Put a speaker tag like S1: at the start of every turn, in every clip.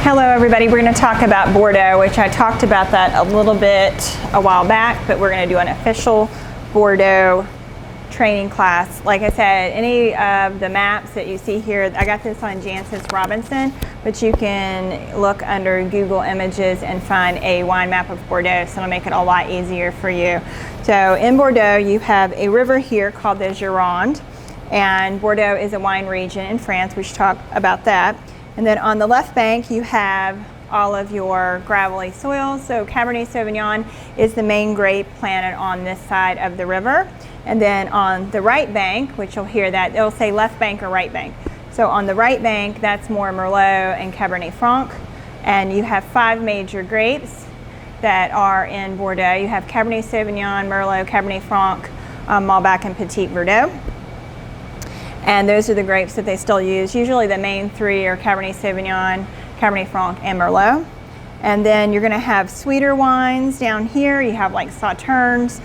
S1: Hello everybody, we're going to talk about Bordeaux, which I talked about that a little bit a while back, but we're going to do an official Bordeaux training class. Like I said, any of the maps that you see here, I got this on Jancis Robinson, but you can look under Google Images and find a wine map of Bordeaux, so it'll make it a lot easier for you. So in Bordeaux, you have a river here called the Gironde, and Bordeaux is a wine region in France. We should talk about that. And then on the left bank, you have all of your gravelly soils. So Cabernet Sauvignon is the main grape planted on this side of the river. And then on the right bank, which you'll hear that, it'll say left bank or right bank. So on the right bank, that's more Merlot and Cabernet Franc. And you have 5 major grapes that are in Bordeaux. You have Cabernet Sauvignon, Merlot, Cabernet Franc, Malbec, and Petit Verdot. And those are the grapes that they still use. Usually the main 3 are Cabernet Sauvignon, Cabernet Franc, and Merlot. And then you're going to have sweeter wines down here. You have like Sauternes,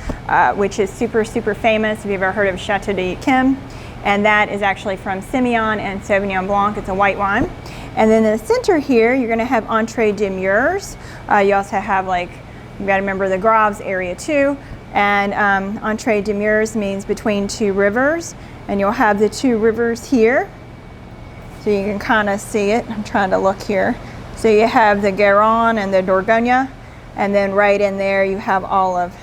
S1: which is super famous if you've ever heard of Chateau d'Yquem. And that is actually from Semillon and Sauvignon Blanc. It's a white wine. And then in the center here, you're going to have Entrée de Murs. You also have, like, you've got to remember the Graves area too. And Entrée de Murs means between 2 rivers. And you'll have the 2 rivers here. So you can kind of see it. I'm trying to look here. So you have the Garonne and the Dordogne. And then right in there you have all of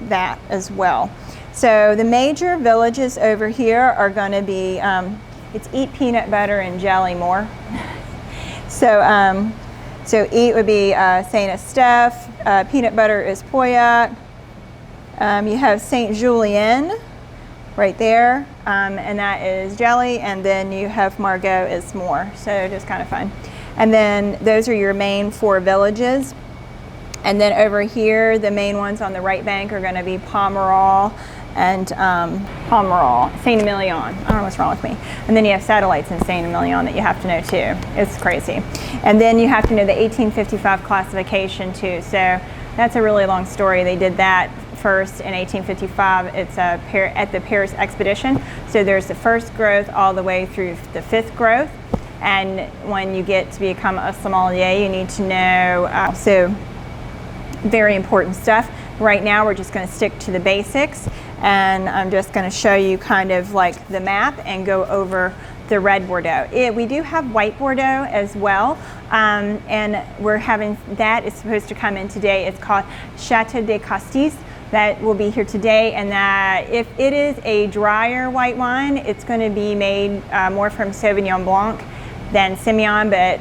S1: that as well. So the major villages over here are going to be, it's Eat Peanut Butter and Jelly more. So Eat would be Saint Estèphe. Peanut Butter is Pauillac. You have Saint Julien right there, and that is jelly, and then you have Margaux is more, so just kind of fun. And then those are your main 4 villages. And then over here, the main ones on the right bank are going to be Pomerol and Saint-Emilion. I don't know what's wrong with me. And then you have satellites in Saint-Emilion that you have to know too. It's crazy. And then you have to know the 1855 classification too. So that's a really long story. They did that first in 1855. It's at the Paris expedition. So there's the first growth all the way through the 5th growth. And when you get to become a sommelier, you need to know, so very important stuff. Right now we're just going to stick to the basics, and I'm just going to show you kind of like the map and go over the red Bordeaux. We do have white Bordeaux as well, and we're having, that is supposed to come in today. It's called Chateau de Castis. That will be here today, and that if it is a drier white wine, it's going to be made more from Sauvignon Blanc than Semillon, but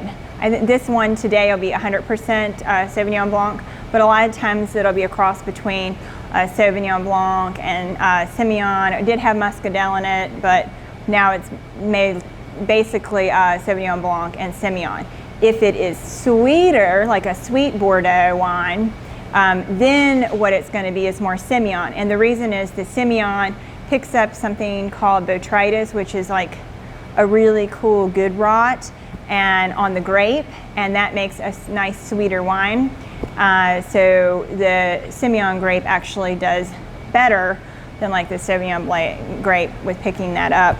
S1: this one today will be 100% Sauvignon Blanc, but a lot of times it'll be a cross between Sauvignon Blanc and Semillon. It did have Muscadel in it, but now it's made basically Sauvignon Blanc and Semillon. If it is sweeter, like a sweet Bordeaux wine, then what it's going to be is more Semillon. And the reason is the Semillon picks up something called botrytis, which is like a really cool good rot and on the grape, and that makes a nice sweeter wine. So the Semillon grape actually does better than like the Sauvignon grape with picking that up.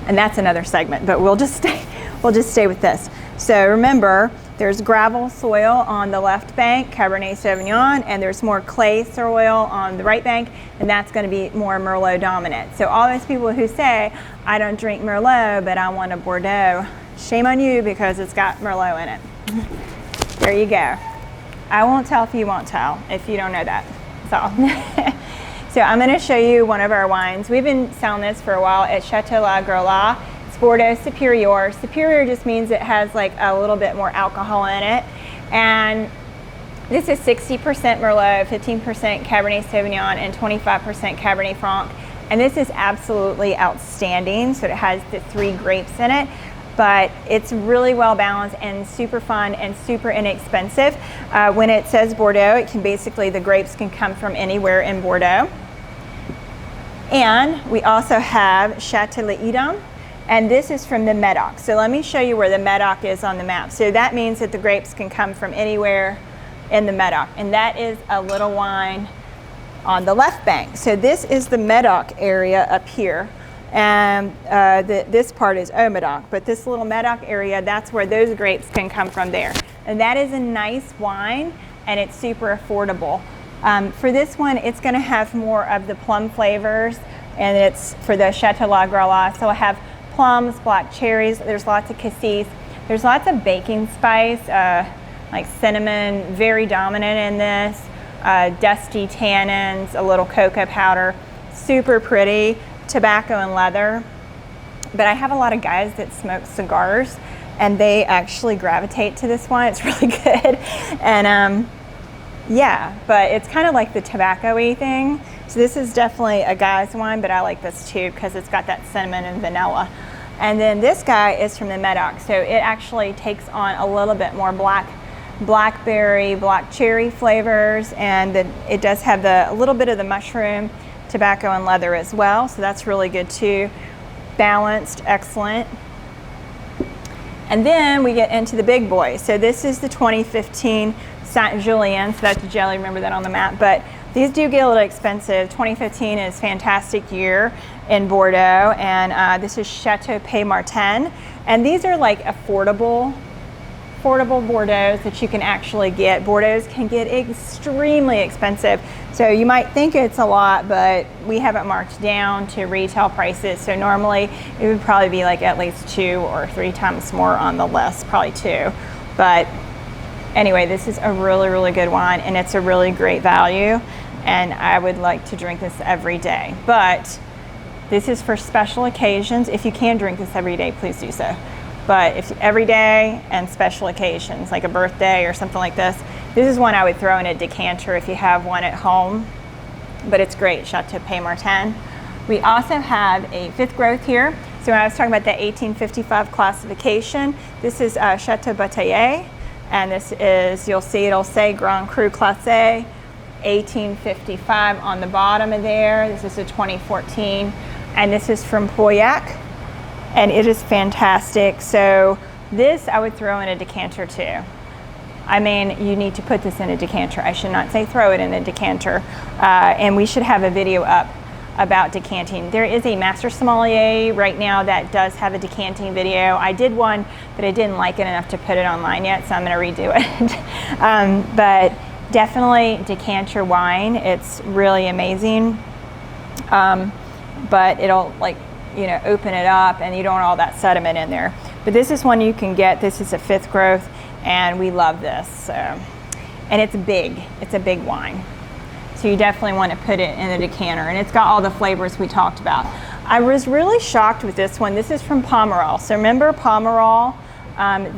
S1: And that's another segment, but we'll just stay with this. So remember, there's gravel soil on the left bank, Cabernet Sauvignon, and there's more clay soil on the right bank, and that's going to be more Merlot dominant. So all those people who say, I don't drink Merlot, but I want a Bordeaux, shame on you, because it's got Merlot in it. There you go. I won't tell if you won't tell, if you don't know that. So, so I'm going to show you one of our wines. We've been selling this for a while at Chateau La Grola. Bordeaux Supérieur. Superior just means it has like a little bit more alcohol in it. And this is 60% Merlot, 15% Cabernet Sauvignon, and 25% Cabernet Franc. And this is absolutely outstanding. So it has the 3 grapes in it, but it's really well balanced and super fun and super inexpensive. When it says Bordeaux, it can basically, the grapes can come from anywhere in Bordeaux. And we also have Chateau l'Edam. And this is from the Medoc. So let me show you where the Medoc is on the map. So that means that the grapes can come from anywhere in the Medoc. And that is a little wine on the left bank. So this is the Medoc area up here. And this part is Haut Medoc, but this little Medoc area, that's where those grapes can come from there. And that is a nice wine, and it's super affordable. For this one, it's going to have more of the plum flavors, and it's for the Chateau La Grala. So I have plums, black cherries, there's lots of cassis, there's lots of baking spice, like cinnamon, very dominant in this, dusty tannins, a little cocoa powder, super pretty, tobacco and leather. But I have a lot of guys that smoke cigars, and they actually gravitate to this one. It's really good. And yeah, but it's kind of like the tobacco-y thing. So this is definitely a guy's wine, but I like this too because it's got that cinnamon and vanilla. And then this guy is from the Medoc, so it actually takes on a little bit more blackberry, black cherry flavors, and it does have a little bit of the mushroom, tobacco and leather as well, so that's really good too. Balanced, excellent. And then we get into the big boy. So this is the 2015 Saint Julien, so that's jelly, remember that on the map, but these do get a little expensive. 2015 is a fantastic year in Bordeaux, and this is Chateau Martin, and these are like affordable Bordeaux that you can actually get. Bordeaux can get extremely expensive, so you might think it's a lot, but we have it marked down to retail prices, so normally it would probably be like at least 2 or 3 times more on the list, probably 2. But anyway, this is a really good wine, and it's a really great value, and I would like to drink this every day. But this is for special occasions. If you can drink this every day, please do so. But if every day and special occasions, like a birthday or something like this is one I would throw in a decanter if you have one at home. But it's great, Chateau Martin. We also have a 5th growth here. So when I was talking about the 1855 classification, this is Chateau Bataillé, and this is, you'll see it'll say Grand Cru Classé 1855 on the bottom of there. This is a 2014, and this is from Pauillac, and it is fantastic. So this I would throw in a decanter too. I mean, you need to put this in a decanter. I should not say throw it in a decanter. And we should have a video up about decanting. There is a master sommelier right now that does have a decanting video. I did one, but I didn't like it enough to put it online yet, so I'm gonna redo it. But definitely decanter wine. It's really amazing. But it'll, like, you know, open it up and you don't want all that sediment in there. But this is one you can get. This is a 5th growth, and we love this. So, and it's big. It's a big wine. So you definitely want to put it in a decanter, and it's got all the flavors we talked about. I was really shocked with this one. This is from Pomerol. So remember Pomerol?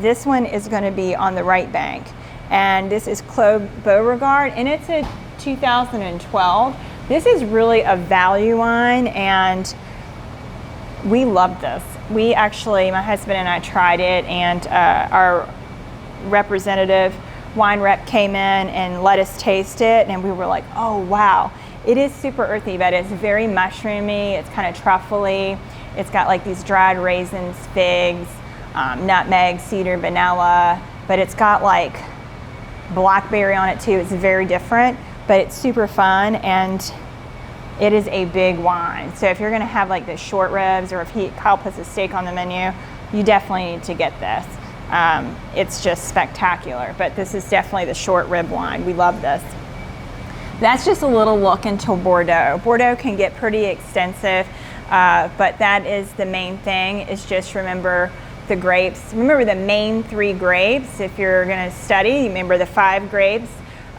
S1: This one is going to be on the right bank, and this is Clos Beauregard, and it's a 2012. This is really a value wine, and we love this. We actually, my husband and I tried it, and our representative wine rep came in and let us taste it, and we were like, oh wow. It is super earthy, but it's very mushroomy, it's kind of truffly. It's got like these dried raisins, figs, nutmeg, cedar, vanilla, but it's got like blackberry on it too. It's very different, but it's super fun, and it is a big wine. So if you're gonna have like the short ribs, or if Kyle puts a steak on the menu, you definitely need to get this. It's just spectacular, but this is definitely the short rib wine. We love this. That's just a little look into Bordeaux. Bordeaux can get pretty extensive, but that is the main thing, is just remember the grapes. Remember the main 3 grapes. If you're gonna study, remember the 5 grapes.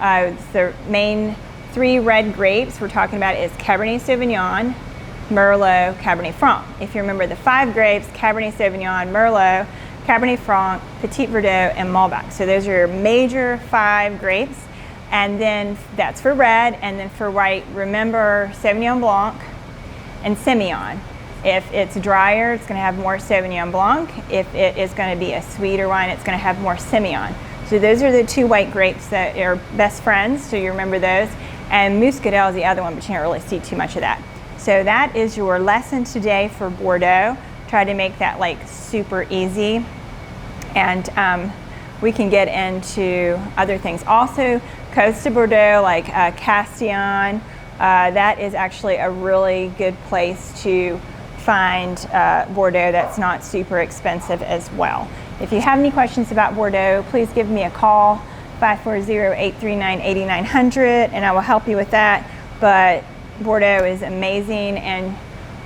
S1: The main 3 red grapes we're talking about is Cabernet Sauvignon, Merlot, Cabernet Franc. If you remember the 5 grapes, Cabernet Sauvignon, Merlot, Cabernet Franc, Petit Verdot, and Malbec. So those are your major 5 grapes. And then that's for red, and then for white, remember Sauvignon Blanc and Semillon. If it's drier, it's gonna have more Sauvignon Blanc. If it is gonna be a sweeter wine, it's gonna have more Semillon. So those are the 2 white grapes that are best friends, so you remember those. And Muscadel is the other one, but you can't really see too much of that. So that is your lesson today for Bordeaux. Try to make that like super easy. And we can get into other things. Also, Coast de Bordeaux, like Castillon, that is actually a really good place to find Bordeaux that's not super expensive as well. If you have any questions about Bordeaux, please give me a call, 540-839-8900, and I will help you with that. But Bordeaux is amazing, and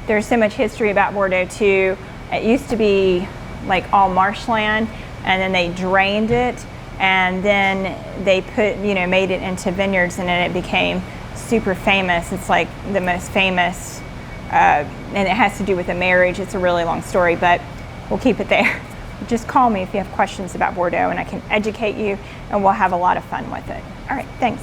S1: there's so much history about Bordeaux too. It used to be like all marshland, and then they drained it, and then they put, made it into vineyards, and then it became super famous. It's like the most famous, and it has to do with a marriage. It's a really long story, but we'll keep it there. Just call me if you have questions about Bordeaux, and I can educate you, and we'll have a lot of fun with it. All right, thanks.